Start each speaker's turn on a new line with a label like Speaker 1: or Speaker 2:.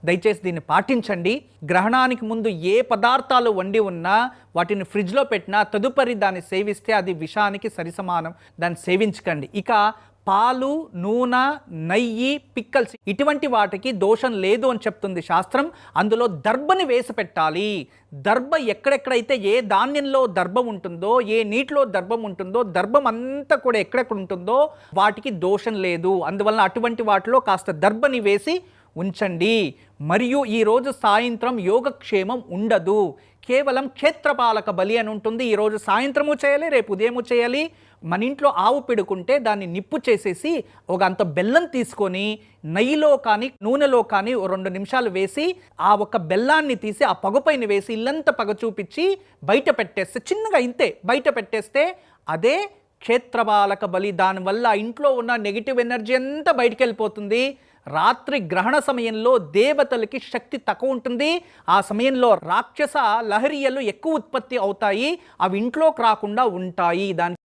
Speaker 1: దయచేసి దీన్ని పాటించండి. గ్రహణానికి ముందు ఏ పదార్థాలు వండి ఉన్నా వాటిని ఫ్రిడ్జ్లో పెట్టినా తదుపరి దాన్ని సేవిస్తే అది విషానికి సరిసమానం. దాన్ని సేవించకండి. ఇక పాలు, నూనె, నెయ్యి, పిక్కల్స్ ఇటువంటి వాటికి దోషం లేదు అని చెప్తుంది శాస్త్రం. అందులో దర్భని వేసి పెట్టాలి. దర్భ ఎక్కడెక్కడైతే ఏ ధాన్యంలో దర్భం ఉంటుందో, ఏ నీటిలో దర్భం ఉంటుందో, దర్భం అంతా కూడా ఎక్కడెక్కడ ఉంటుందో వాటికి దోషం లేదు. అందువల్ల అటువంటి వాటిలో కాస్త దర్భని వేసి ఉంచండి. మరియు ఈరోజు సాయంత్రం యోగక్షేమం ఉండదు. కేవలం క్షేత్రపాలక బలి అని ఉంటుంది. ఈరోజు సాయంత్రము చేయాలి, రేపు ఉదయము చేయాలి. మన ఇంట్లో ఆవు పెడుకుంటే దాన్ని నిప్పు చేసేసి ఒక అంత బెల్లం తీసుకొని నెయ్యిలో కానీ నూనెలో కానీ 2 నిమిషాలు వేసి ఆ ఒక బెల్లాన్ని తీసి ఆ పగుపైన వేసి ఇల్లంతా పగ చూపించి బయట పెట్టేస్తే, చిన్నగా ఇంతే బయట పెట్టేస్తే అదే క్షేత్రపాలక బలి. దానివల్ల ఇంట్లో ఉన్న నెగిటివ్ ఎనర్జీ అంతా బయటికి వెళ్ళిపోతుంది. రాత్రి గ్రహణ సమయంలో దేవతలకి శక్తి తక్కువ ఉంటుంది. ఆ సమయంలో రాక్షస లహరియలు ఎక్కువ ఉత్పత్తి అవుతాయి. అవి ఇంట్లోకి రాకుండా ఉంటాయి. దాని